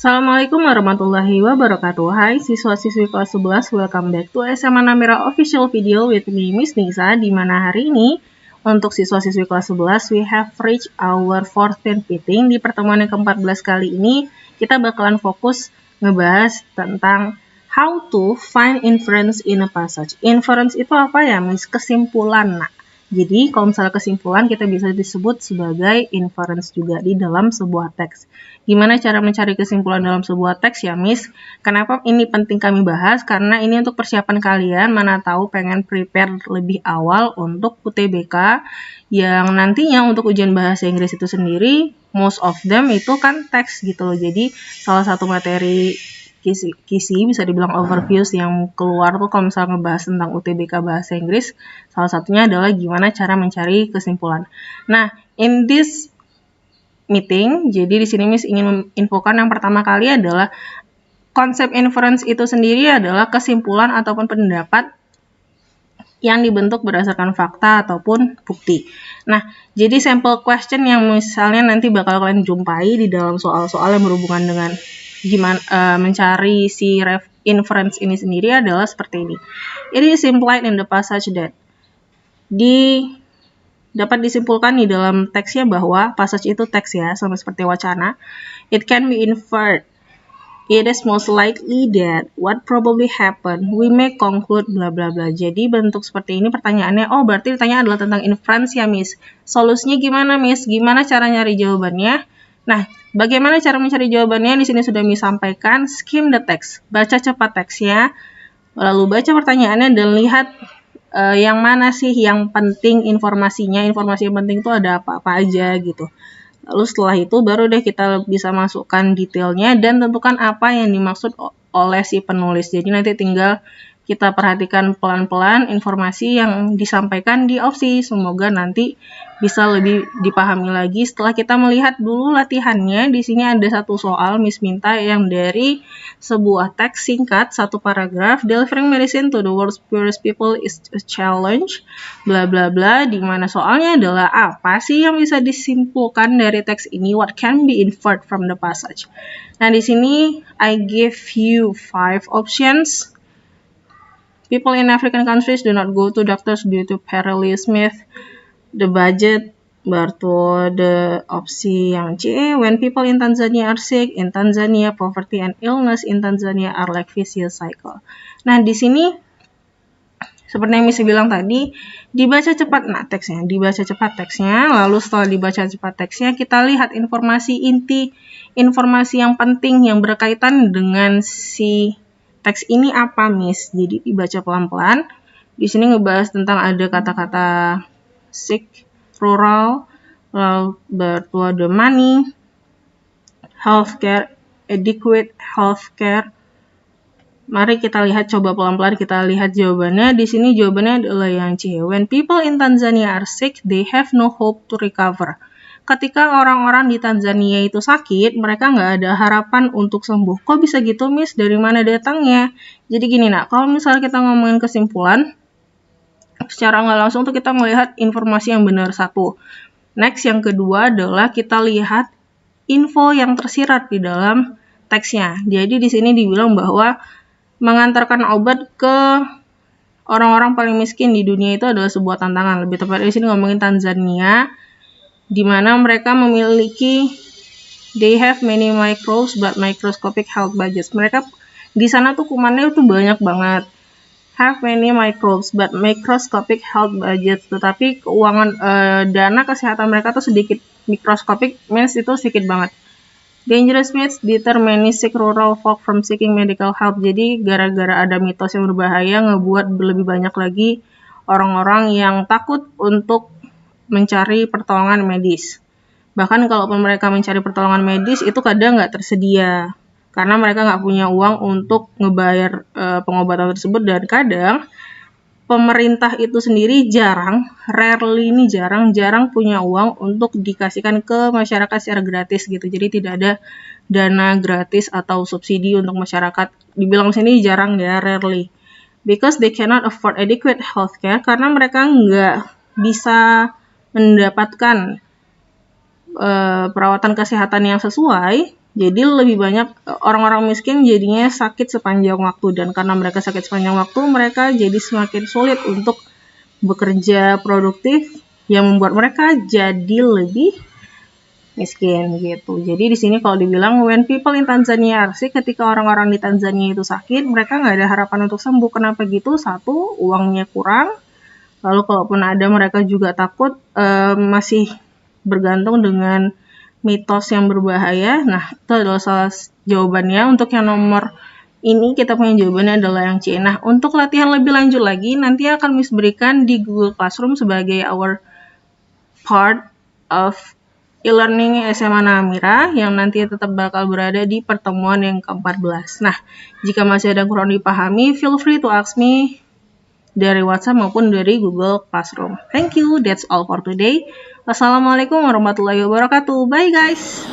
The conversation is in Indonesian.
Assalamualaikum warahmatullahi wabarakatuh. Hai siswa-siswi kelas 11, welcome back to SMA Namira official video with me, Miss Nisa. Di mana hari ini untuk siswa-siswi kelas 11, we have reached our 14th meeting. Di pertemuan yang ke-14 kali ini, kita bakalan fokus ngebahas tentang how to find inference in a passage. Inference itu apa ya, Miss? Kesimpulan. Nah, jadi kalau misalnya kesimpulan kita bisa disebut sebagai inference juga di dalam sebuah teks. Gimana cara mencari kesimpulan dalam sebuah teks ya, Miss? Kenapa ini penting kami bahas? Karena ini untuk persiapan kalian, mana tahu pengen prepare lebih awal untuk UTBK yang nantinya untuk ujian bahasa Inggris itu sendiri, most of them itu kan teks gitu loh. Jadi salah satu materi kisi bisa dibilang overviews yang keluar tuh kalau misalnya ngebahas tentang UTBK bahasa Inggris, salah satunya adalah gimana cara mencari kesimpulan. Nah, in this meeting, jadi di sini Miss ingin menginfokan yang pertama kali adalah konsep inference itu sendiri adalah kesimpulan ataupun pendapat yang dibentuk berdasarkan fakta ataupun bukti. Nah, jadi sample question yang misalnya nanti bakal kalian jumpai di dalam soal-soal yang berhubungan dengan gimana mencari si inference ini sendiri adalah seperti ini. It is implied in the passage that dapat disimpulkan di dalam teksnya bahwa passage itu teks ya, sama seperti wacana. It can be inferred. It is most likely that what probably happened. We may conclude bla bla bla. Jadi bentuk seperti ini pertanyaannya, oh berarti ditanya adalah tentang inference ya, Miss. Solusinya gimana, Miss? Gimana cara nyari jawabannya? Nah, bagaimana cara mencari jawabannya? Di sini sudah Miss sampaikan, skim the text. Baca cepat teksnya, lalu baca pertanyaannya dan lihat yang mana sih yang penting informasinya. Informasi yang penting itu ada apa-apa aja gitu. Lalu setelah itu baru deh kita bisa masukkan detailnya dan tentukan apa yang dimaksud oleh si penulis. Jadi nanti tinggal kita perhatikan pelan-pelan informasi yang disampaikan di opsi. Semoga nanti bisa lebih dipahami lagi setelah kita melihat dulu latihannya. Di sini ada satu soal Miss minta yang dari sebuah teks singkat, satu paragraf, delivering medicine to the world's poorest people is a challenge, bla bla bla, di mana soalnya adalah apa sih yang bisa disimpulkan dari teks ini, what can be inferred from the passage. Nah, di sini I give you 5 options. People in African countries do not go to doctors due to perilous myth. The budget, berarti the opsi yang C. When people in Tanzania are sick, in Tanzania poverty and illness in Tanzania are like vicious cycle. Nah, di sini seperti yang Miss bilang tadi, dibaca cepat teksnya, dibaca cepat teksnya, lalu setelah dibaca cepat teksnya kita lihat informasi inti, informasi yang penting yang berkaitan dengan si teks ini apa, Miss? Jadi dibaca pelan-pelan. Di sini ngebahas tentang ada kata-kata sick, rural, lalu bertua the money, healthcare, adequate healthcare. Mari kita lihat, coba pelan-pelan kita lihat jawabannya. Di sini jawabannya adalah yang C. When people in Tanzania are sick, they have no hope to recover. Ketika orang-orang di Tanzania itu sakit, mereka nggak ada harapan untuk sembuh. Kok bisa gitu, Miss? Dari mana datangnya? Jadi gini, kalau misalnya kita ngomongin kesimpulan, secara nggak langsung tuh kita melihat informasi yang benar satu. Next, yang kedua adalah kita lihat info yang tersirat di dalam teksnya. Jadi di sini dibilang bahwa mengantarkan obat ke orang-orang paling miskin di dunia itu adalah sebuah tantangan. Lebih tepat di sini ngomongin Tanzania, di mana mereka memiliki they have many microbes but microscopic health budgets. Mereka di sana tuh kumannya tuh banyak banget. Have many microbes but microscopic health budgets. Tetapi keuangan dana kesehatan mereka tuh sedikit. Microscopic means itu sedikit banget. Dangerous myths deter many sick rural folk from seeking medical help. Jadi gara-gara ada mitos yang berbahaya ngebuat lebih banyak lagi orang-orang yang takut untuk mencari pertolongan medis. Bahkan kalaupun mereka mencari pertolongan medis itu kadang nggak tersedia karena mereka nggak punya uang untuk ngebayar pengobatan tersebut, dan kadang pemerintah itu sendiri jarang punya uang untuk dikasihkan ke masyarakat secara gratis gitu. Jadi tidak ada dana gratis atau subsidi untuk masyarakat. Dibilang sini jarang ya, rarely. Because they cannot afford adequate healthcare, karena mereka nggak bisa mendapatkan perawatan kesehatan yang sesuai Jadi lebih banyak orang-orang miskin jadinya sakit sepanjang waktu, dan karena mereka sakit sepanjang waktu, mereka jadi semakin sulit untuk bekerja produktif yang membuat mereka jadi lebih miskin gitu. Jadi di sini kalau dibilang when people in Tanzania are sick, ketika orang-orang di Tanzania itu sakit, mereka nggak ada harapan untuk sembuh. Kenapa gitu? Satu, uangnya kurang. Lalu kalaupun ada, mereka juga takut masih bergantung dengan mitos yang berbahaya. Nah, itu adalah salah jawabannya. Untuk yang nomor ini kita punya jawabannya adalah yang C. Nah, untuk latihan lebih lanjut lagi, nanti akan Miss berikan di Google Classroom sebagai our part of e-learning SMA Namira yang nanti tetap bakal berada di pertemuan yang ke-14. Nah, jika masih ada kurang dipahami, feel free to ask me dari WhatsApp maupun dari Google Classroom. Thank you, that's all for today. Wassalamualaikum warahmatullahi wabarakatuh. Bye guys!